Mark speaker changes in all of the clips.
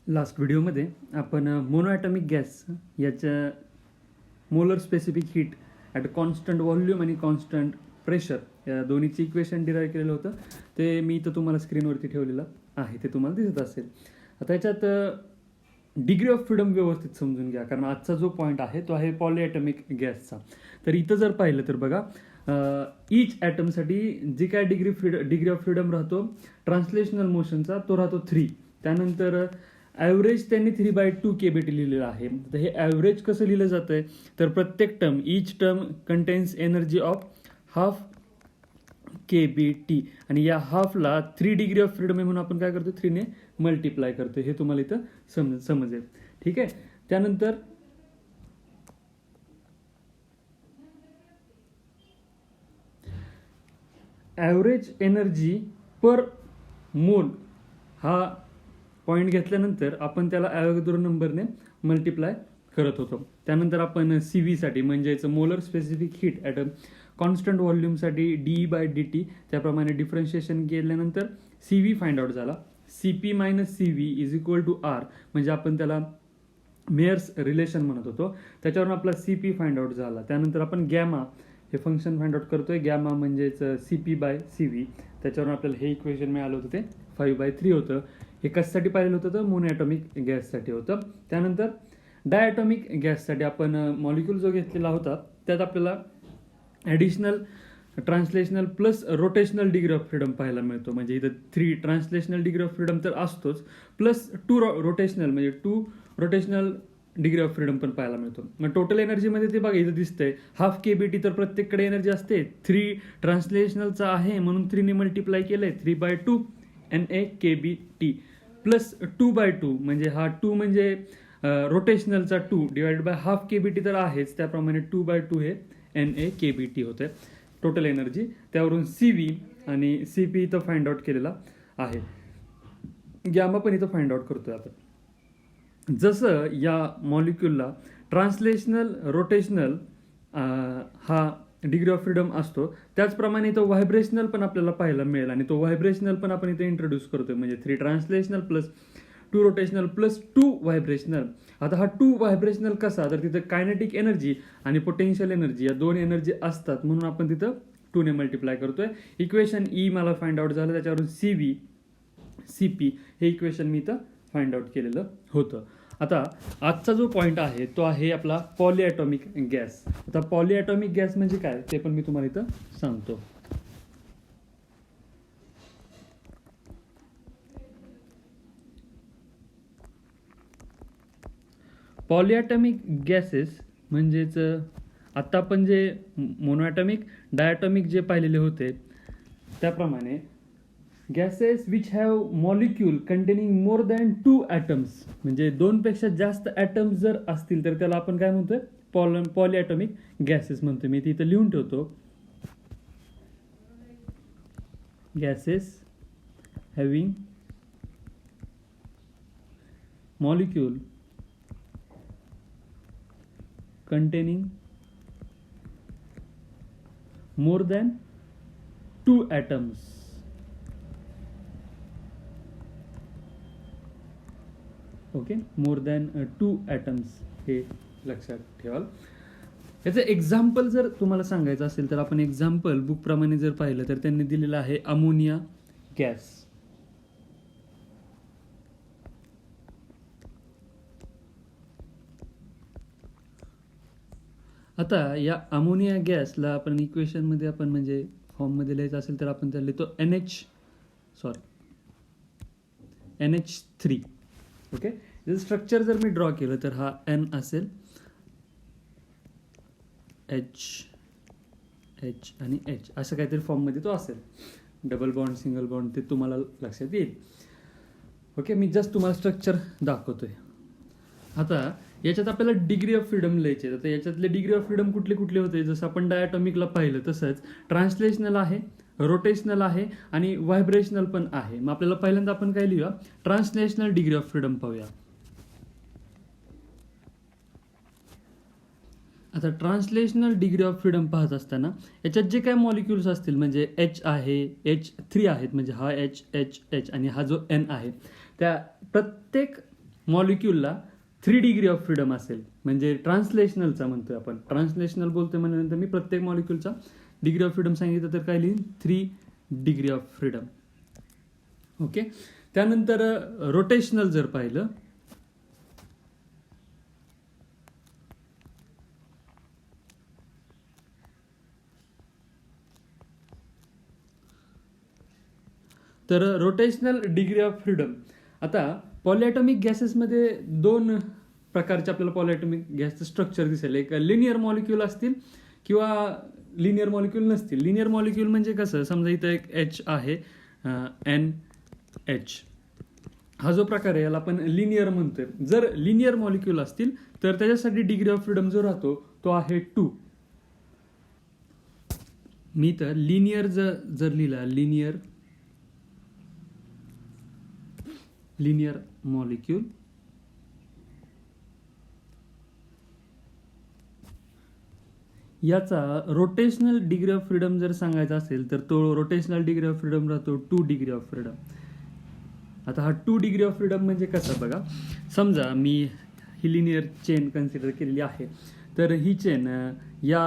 Speaker 1: Last व्हिडिओमध्ये आपण मोनोॲटॉमिक gas याच्या molar specific heat at constant volume आणि कॉन्स्टंट प्रेशर या दोन्हीची इक्वेशन डिराईव्ह केलेलं होतं. ते मी इथं तुम्हाला स्क्रीनवरती ठेवलेलं आहे, ते तुम्हाला दिसत असेल. आता याच्यात डिग्री ऑफ फ्रीडम व्यवस्थित समजून घ्या, कारण आजचा जो पॉईंट आहे तो आहे पॉलीॲटॉमिक गॅसचा. तर इथं जर पाहिलं तर बघा, ईच ॲटमसाठी जी काय डिग्री ऑफ फ्रीडम राहतो ट्रान्सलेशनल मोशनचा तो राहतो 3. त्यानंतर ॲव्हरेज त्यांनी 3/2 केबीटी लिहिलेलं आहे. तर हे ॲव्हरेज कसं लिहिलं जातं आहे, तर प्रत्येक term, each term contains energy of half KBT आणि या हाफला 3 डिग्री ऑफ फ्रीडम आहे म्हणून आपण काय करतो, 3 ने मल्टिप्लाय करतो. हे तुम्हाला इथं समजेल. ठीक आहे. त्यानंतर ॲव्हरेज एनर्जी पर मोल हा पॉईंट घेतल्यानंतर आपण त्याला ॲव्होगॅड्रो नंबरने मल्टिप्लाय करत होतो. त्यानंतर आपण CV साठी म्हणजेच molar specific heat at a constant व्हॉल्यूमसाठी DE/dt त्याप्रमाणे डिफरन्शिएशन केल्यानंतर CV फाइंड आउट झाला. CP - CV = R म्हणजे आपण त्याला मेयर्स रिलेशन म्हणत होतो. त्याच्यावरून आपला CP फाइंड आउट झाला. त्यानंतर आपण गॅमा हे फंक्शन फाइंड आउट करतोय. गॅमा म्हणजेच CP/CV. त्याच्यावरून आपल्याला हे इक्वेशन मिळालं होतं, ते 5/3 होतं. हे कशासाठी पाहिलेलं होतं, तर मोनोॲटॉमिक गॅससाठी होतं. त्यानंतर डायॲटॉमिक गॅससाठी आपण मॉलिक्यूल जो घेतलेला होता त्यात आपल्याला additional translational plus rotational degree of freedom पाहायला मिळतो. म्हणजे इथं 3 ट्रान्सलेशनल डिग्री ऑफ फ्रीडम तर असतोच, प्लस 2 रोटेशनल म्हणजे 2 रोटेशनल डिग्री ऑफ फ्रीडम पण पाहायला मिळतो. मग टोटल एनर्जीमध्ये ते बघा इथं दिसतंय हाफ KBT, तर प्रत्येककडे एनर्जी असते. 3 ट्रान्सलेशनलचा आहे म्हणून 3 ने मल्टिप्लाय केलंय, 3/2 NA/KBT प्लस 2/2 म्हणजे हा 2 म्हणजे रोटेशनलचा 2 डिवाइडेड बाय हाफ KBT तर आहेच, त्याप्रमाणे 2/2 हे NA/KBT होते टोटल एनर्जी. त्यावरून CV आणि CP इथं फाइंड आउट केलेला आहे. गॅमा पण इथं फाइंड आउट करतोय आपण. जसं या मॉलिक्यूलला ट्रान्सलेशनल रोटेशनल हा डिग्री ऑफ फ्रीडम असतो, त्याचप्रमाणे इथं व्हायब्रेशनल पण आपल्याला पाहायला मिळेल आणि तो व्हायब्रेशनल पण आपण इथे इंट्रोड्यूस करतोय. म्हणजे 3 translational plus 2 rotational plus 2 vibrational. आता हा 2 व्हायब्रेशनल कसा, तर तिथं कायनेटिक एनर्जी आणि पोटेन्शियल एनर्जी या दोन एनर्जी असतात म्हणून आपण तिथं 2 ने मल्टिप्लाय करतोय. इक्वेशन E मला फाइंड आउट झालं, त्याच्यावरून CV CP हे इक्वेशन मी इथं फाइंड आउट केलेलं होतं. आता आजचा जो पॉईंट आहे तो आहे आपला पॉलीॲटॉमिक गॅस. आता पॉलीॲटॉमिक गॅस म्हणजे काय ते पण मी तुम्हाला इथं सांगतो. पॉलीॲटॉमिक गॅसेस म्हणजेच आता आपण जे मोनोॲटॉमिक डायॲटॉमिक जे पाहिलेले होते त्याप्रमाणे gases which have molecule containing more than 2 atoms, म्हणजे 2 पेक्षा जास्त ॲटम्स जर असतील तर त्याला आपण काय म्हणतोय, पॉलीॲटॉमिक गॅसेस म्हणतोय. मी इथं लिहून ठेवतो. Gases having molecule containing more than 2 atoms. Okay, more than 2 atoms हे लक्षात ठेवाल. याचं एक्झाम्पल जर तुम्हाला सांगायचं असेल तर आपण एक्झाम्पल बुकप्रमाणे जर पाहिलं तर त्यांनी दिलेलं आहे अमोनिया गॅस. आता या अमोनिया गॅसला आपण इक्वेशनमध्ये आपण म्हणजे फॉर्ममध्ये लिहायचं असेल तर आपण त्याला लिहितो NH3. ओके, जर स्ट्रक्चर जर मी ड्रॉ केलं तर हा N असेल, H आणि H असं काहीतरी फॉर्ममध्ये तो असेल. डबल बॉन्ड सिंगल बॉन्ड ते तुम्हाला लक्षात येईल. ओके, मी जस्ट तुम्हाला स्ट्रक्चर दाखवतोय. आता याच्यात आपल्याला डिग्री ऑफ फ्रीडम लिहायचे. तर याच्यातले डिग्री ऑफ फ्रीडम कुठले कुठले होते, जसं आपण डायॲटॉमिकला पाहिलं तसंच ट्रान्सलेशनल आहे, रोटेशनल आहे आणि व्हायब्रेशनल पण आहे. मग आपल्याला पहिल्यांदा आपण काय लिहूया, ट्रान्सलेशनल डिग्री ऑफ फ्रीडम पाहूया. आता ट्रान्सलेशनल डिग्री ऑफ फ्रीडम पाहत असताना याच्यात जे काय मॉलिक्युल्स असतील म्हणजे H आहे, H3 आहेत म्हणजे हा H आणि हा जो N आहे, त्या प्रत्येक मॉलिक्यूलला 3 डिग्री ऑफ फ्रीडम असेल, म्हणजे ट्रान्सलेशनलचा म्हणतोय आपण, ट्रान्सलेशनल बोलतोय म्हणल्यानंतर मी प्रत्येक मॉलिक्यूलचा डिग्री ऑफ फ्रीडम सांगितलं तर काय लिहीन 3 डिग्री ऑफ फ्रीडम. ओके. त्यानंतर रोटेशनल जर पाहिलं तर रोटेशनल डिग्री ऑफ फ्रीडम, आता पॉलिॲटॉमिक गॅसेसमध्ये 2 प्रकारचे आपल्याला पॉलिॲटॉमिक गॅसचं स्ट्रक्चर दिसेल. एक लिनियर मॉलिक्यूल असतील किंवा लिनियर मॉलिक्यूल नसतील. लिनियर मॉलिक्यूल म्हणजे कसं, समजा इथं एक H आहे, NH, हा जो प्रकार आहे याला आपण लिनियर म्हणतोय. जर लिनियर मॉलिक्यूल असतील तर त्याच्यासाठी डिग्री ऑफ फ्रीडम जो राहतो तो आहे 2. मी तर लिनियर जर लिहिला, लिनियर मॉलिक्यूल, याचा रोटेशनल डिग्री ऑफ फ्रीडम जर सांगायचा असेल तर तो रोटेशनल डिग्री ऑफ फ्रीडम राहतो 2 डिग्री ऑफ फ्रीडम. आता हा 2 डिग्री ऑफ फ्रीडम म्हणजे कसं बघा, समजा मी ही लिनियर चेन कन्सिडर केलेली आहे, तर ही चेन या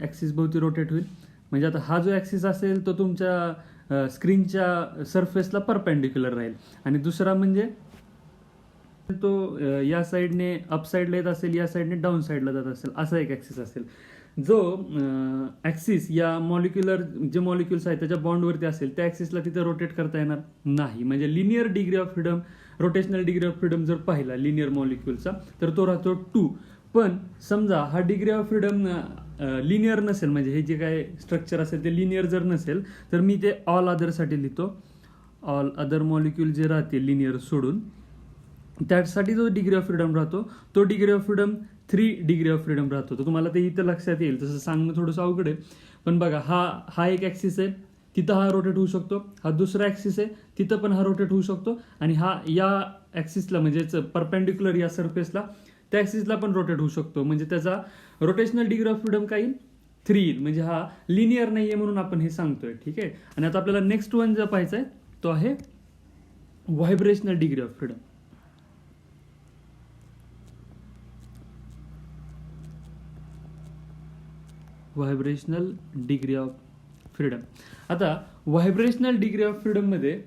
Speaker 1: ॲक्सिस भोवती रोटेट होईल. म्हणजे आता हा जो ॲक्सिस असेल तो तुमच्या स्क्रीनच्या सरफेसला परपेंडिक्युलर राहील, आणि दुसरा म्हणजे तो या साईडने अप साईडला येत असेल, या साईडने डाऊन साईडला जात असेल, असा एक ॲक्सिस असेल. जो ॲक्सिस या मॉलिक्युलर जे मॉलिक्युल्स आहेत त्याच्या बॉन्डवरती असेल त्या ॲक्सिसला तिथे रोटेट करता येणार नाही. म्हणजे linear degree of freedom, rotational degree of freedom जर पाहिला लिनियर मॉलिक्युलचा तर तो राहतो 2. पण समजा हा डिग्री ऑफ फ्रीडम लिनियर नसेल, म्हणजे हे जे काय स्ट्रक्चर असेल ते लिनियर जर नसेल तर मी ते ऑल अदरसाठी लिहितो. ऑल अदर मॉलिक्यूल जे राहते लिनियर सोडून, त्यासाठी जो डिग्री ऑफ फ्रीडम राहतो तो degree of freedom 3 degree of freedom राहतो. तर तुम्हाला ते इथं लक्षात येईल, तसं सांगणं थोडंसं अवघड आहे. पण बघा, हा एक ॲक्सिस आहे, तिथं हा रोटेट होऊ शकतो. हा दुसरा ॲक्सिस आहे, तिथं पण हा रोटेट होऊ शकतो. आणि हा या ॲक्सिसला म्हणजेच परपेंडिक्युलर या सरफेसला त्या ॲक्सिसला पण रोटेट होऊ शकतो. म्हणजे त्याचा रोटेशनल डिग्री ऑफ फ्रीडम काय येईल 3 येईल. म्हणजे हा लिनियर नाही आहे म्हणून आपण हे सांगतोय. ठीक आहे. आणि आता आपल्याला नेक्स्ट वन जो पाहायचा आहे तो आहे vibrational degree of freedom. Vibrational degree of freedom. आता व्हायब्रेशनल डिग्री ऑफ फ्रीडम मध्ये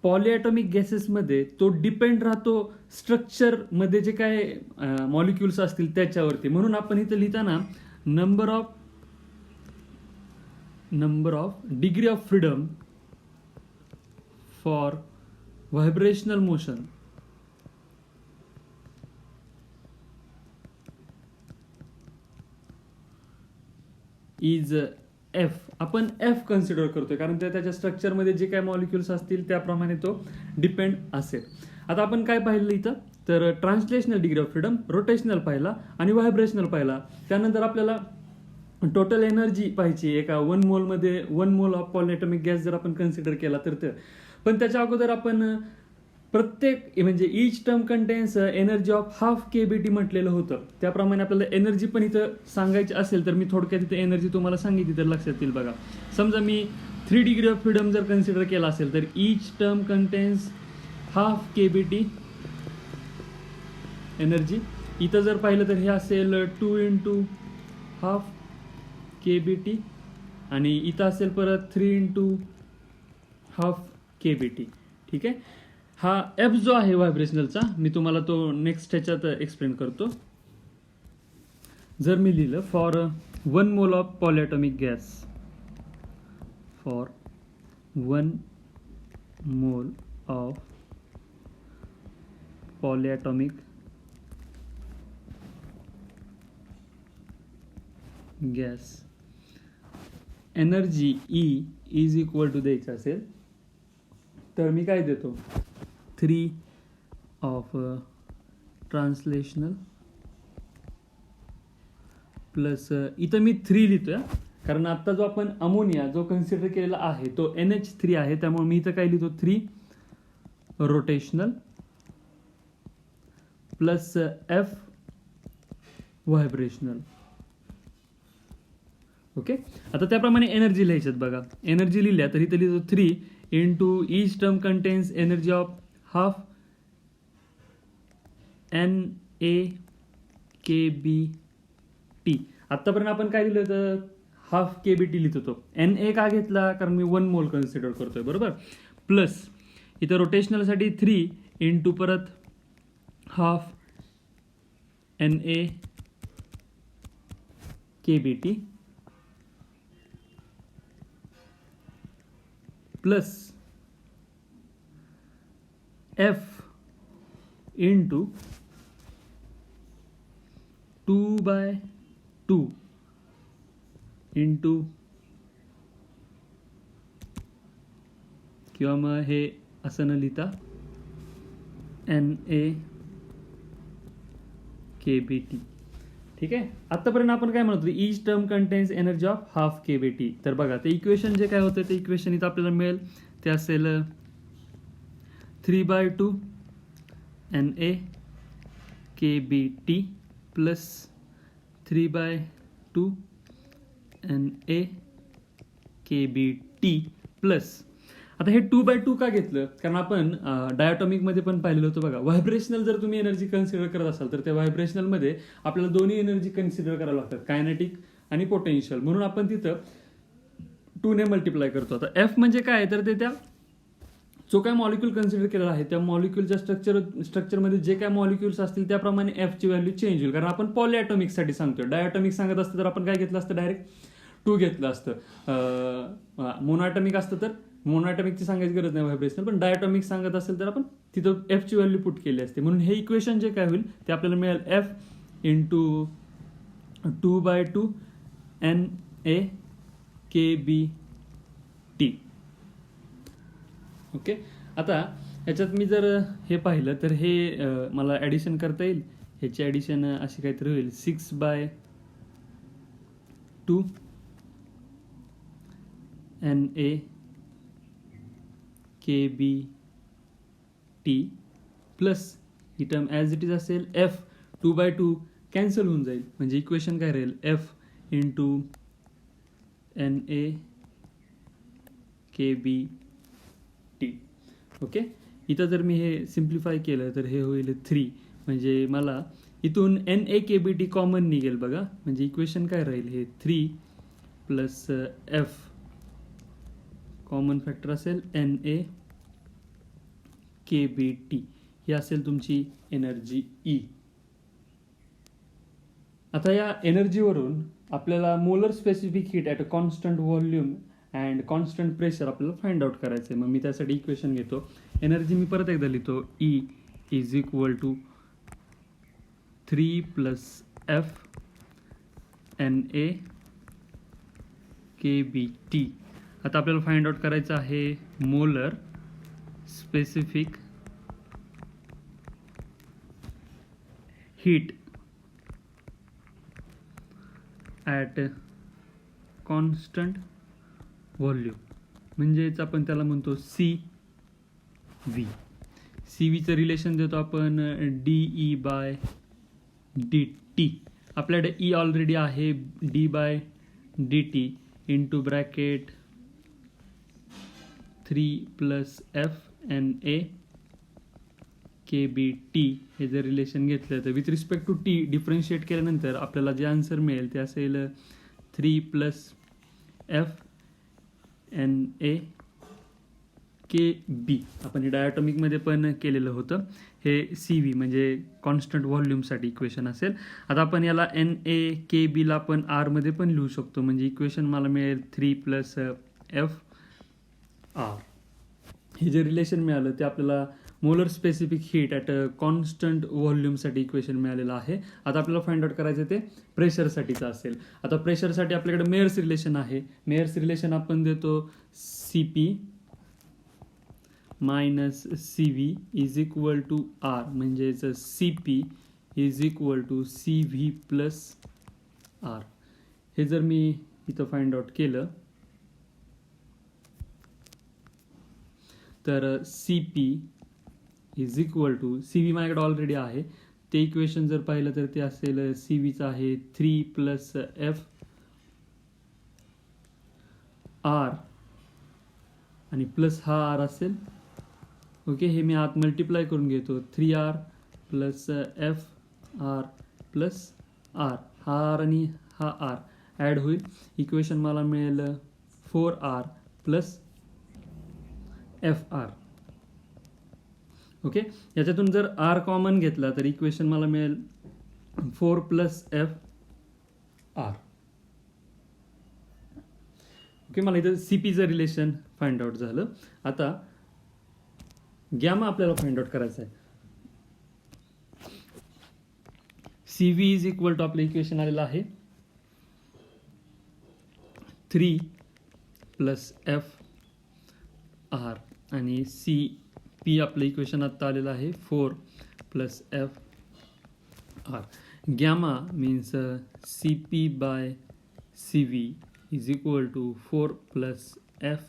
Speaker 1: पॉलिॲटॉमिक गॅसेसमध्ये तो डिपेंड राहतो स्ट्रक्चर मध्ये जे काय मॉलिक्युल्स असतील त्याच्यावरती. म्हणून आपण इथं लिहिताना number of degree of freedom for vibrational motion is F. आपण F कन्सिडर करतोय कारण त्याच्या स्ट्रक्चरमध्ये जे काय मॉलिक्युल्स असतील त्याप्रमाणे तो डिपेंड असेल. आता आपण काय पाहिलं इथं, तर translational degree of freedom, rotational पाहिला आणि व्हायब्रेशनल पाहिला. त्यानंतर आपल्याला टोटल एनर्जी पाहिजे एका 1 मोलमध्ये. 1 मोल ऑफ पॉलिॲटॉमिक गॅस जर आपण कन्सिडर केला तर पण त्याच्या अगोदर आपण प्रत्येक म्हणजे each term contains energy of ½ kBT म्हटलेलं होतं. त्याप्रमाणे आपल्याला एनर्जी पण इथं सांगायची असेल तर मी थोडक्यात इथं एनर्जी तुम्हाला सांगितली तर लक्षात येईल. बघा, समजा मी 3 डिग्री ऑफ फ्रीडम जर कन्सिडर केला असेल तर each term contains ½ kBT energy. इथं जर पाहिलं तर हे असेल 2 × ½ kBT आणि इथं असेल परत 3 × ½ kBT. ठीक आहे. हा F जो आहे व्हायब्रेशनलचा मी तुम्हाला तो नेक्स्ट ह्याच्यात एक्सप्लेन करतो. जर मी लिहिलं for 1 mole of polyatomic gas, for 1 mole of polyatomic gas energy E is equal to द्यायचं असेल तर मी काय देतो 3 ऑफ ट्रान्सलेशनल प्लस इथं मी 3 लिहितोय कारण आता जो आपण अमोनिया जो कन्सिडर केलेला आहे तो NH3 आहे. त्यामुळे मी इथं काय लिहितो 3 rotational plus F vibrational. Okay. आता त्याप्रमाणे एनर्जी लिहायच्यात. बघा, एनर्जी लिहिल्या तर इथं लिहितो 3 into each term contains energy of half NA-kBT. आतापर्यंत आपण काय लिहिलं होतं, हाफ KBT लिहित होतो. NA का घेतला, कारण मी 1 मोल कन्सिडर करतोय, बरोबर. प्लस इथं रोटेशनलसाठी 3 इंटू परत half NA-kBT plus F into 2/2 into, किंवा मग हे असं न लिहिता NA-kBT. ठीक आहे. आतापर्यंत आपण काय म्हणतो, each term contains energy of half KBT. तर बघा ते इक्वेशन जे काय होतं ते इक्वेशन इथं आपल्याला मिळेल ते असेल 3/2 NA-kBT प्लस 3/2 NA-kBT प्लस, आता हे 2/2 का घेतलं, कारण आपण डायटॉमिक मध्ये पण पाहिलेलं होतं बघा. व्हायब्रेशनल जर तुम्ही एनर्जी कन्सिडर करत असाल तर त्या व्हायब्रेशनल मध्ये आपल्याला दोन्ही एनर्जी कन्सिडर करावं लागतात, कायनेटिक आणि पोटेन्शियल. म्हणून आपण तिथं 2 ने मल्टिप्लाय करतो. आता F म्हणजे काय, तर ते त्या जो काय मॉलिक्यूल कन्सिडर केलेला आहे त्या मॉलिक्यूलच्या स्ट्रक्चरमध्ये जे काय मॉलिक्यूल्स असतील त्याप्रमाणे F ची व्हॅल्यू चेंज होईल. कारण आपण पॉलिॲटॉमिक साठी सांगतोय. डायटॉमिक सांगत असतं तर आपण काय घेतलं असतं, डायरेक्ट 2 घेतलं असतं. मोनोॲटॉमिक असतं तर मोनोॲटॉमिकची सांगायची गरज नाही व्हायब्रेशनल, पण डायटॉमिक सांगत असेल तर आपण तिथं F ची व्हॅल्यू पुट केली असते. म्हणून हे इक्वेशन जे काय होईल ते आपल्याला मिळेल F इंटू 2/2 NA-kBT. ओके. आता ह्याच्यात मी जर हे पाहिलं तर हे मला ॲडिशन करता येईल. ह्याची ॲडिशन अशी काहीतरी होईल 6/2 NA-kBT plus he term as it is असेल F 2/2 कॅन्सल होऊन जाईल. म्हणजे इक्वेशन काय राहील, F इंटू NA-kBT. ओके. इथं जर मी हे सिम्प्लिफाय केलं तर हे होईल 3. म्हणजे मला इथून NA-kBT कॉमन निघेल बघा. म्हणजे इक्वेशन काय राहील, हे 3 प्लस F कॉमन फॅक्टर असेल NA-kBT. ही असेल तुमची एनर्जी E. आता या एनर्जीवरून आपल्याला molar specific heat at a constant volume and constant pressure आपल्याला फाइंड आउट करायचं आहे. मग मी त्यासाठी इक्वेशन घेतो. एनर्जी मी परत एकदा लिहितो, E is equal to 3 plus F NA-kBT. आता आपल्याला फाइंड आउट करायचं आहे molar specific heat at constant volume, म्हणजेच आपण त्याला म्हणतो CV. CVचं रिलेशन देतो आपण DE/dt. आपल्याकडे E ऑलरेडी आहे, D/dt into bracket 3 plus F NA-kBT. हे जर रिलेशन घेतलं तर with respect to T differentiate केल्यानंतर आपल्याला जे आन्सर मिळेल ते असेल 3 प्लस F NA-kB. आपण हे डायटॉमिकमध्ये पण केलेलं होतं. हे CV म्हणजे कॉन्स्टंट व्हॉल्यूमसाठी इक्वेशन असेल. आता आपण याला NA-kB ला आपण R मध्ये पण लिहू शकतो. म्हणजे इक्वेशन मला मिळेल 3 प्लस F R. हे जे रिलेशन मिळालं ते आपल्याला molar specific heat at a constant व्हॉल्यूमसाठी इक्वेशन मिळालेलं आहे. आता आपल्याला फाइंड आउट करायचं ते प्रेशरसाठीचं असेल. आता प्रेशरसाठी आपल्याकडे मेयर्स रिलेशन आहे. मेयर्स रिलेशन आपण देतो CP minus CV is equal to R. म्हणजेच CP is equal to CV plus R. हे जर मी इथं फाइंड आउट केलं तर CP is equal to, CV माझ्याकडे ऑलरेडी आहे, ते इक्वेशन जर पाहिलं तर ते असेल CVचं आहे 3 प्लस F R आणि प्लस हा आर असेल. ओके, हे मी आत मल्टिप्लाय करून घेतो. 3R plus F R plus R, हा आर आणि हा आर ॲड होईल. इक्वेशन मला मिळेल 4R plus F R. Okay, याच्यातून जर आर कॉमन घेतला तर इक्वेशन मला मिळेल 4 प्लस एफ आर. ओके, मला इथं सीपीचं रिलेशन फाइंड आउट झालं. आता गॅमा आपल्याला फाइंड आउट करायचं आहे. CV इज इक्वल टू आपलं इक्वेशन आलेलं आहे 3 प्लस एफ आर आणि CP आपलं इक्वेशन आत्ता आलेलं आहे 4 plus F R. Gamma means CP by CV is equal to 4 plus F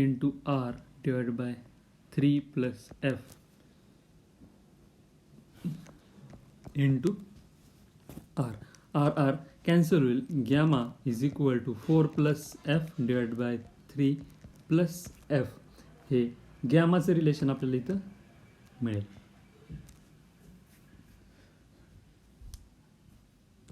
Speaker 1: into R divided by 3 plus F into R. R cancel will. Gamma is equal to 4 plus F divided by 3 plus F. हे गॅमाचं relation आपल्याला इथं मिळेल.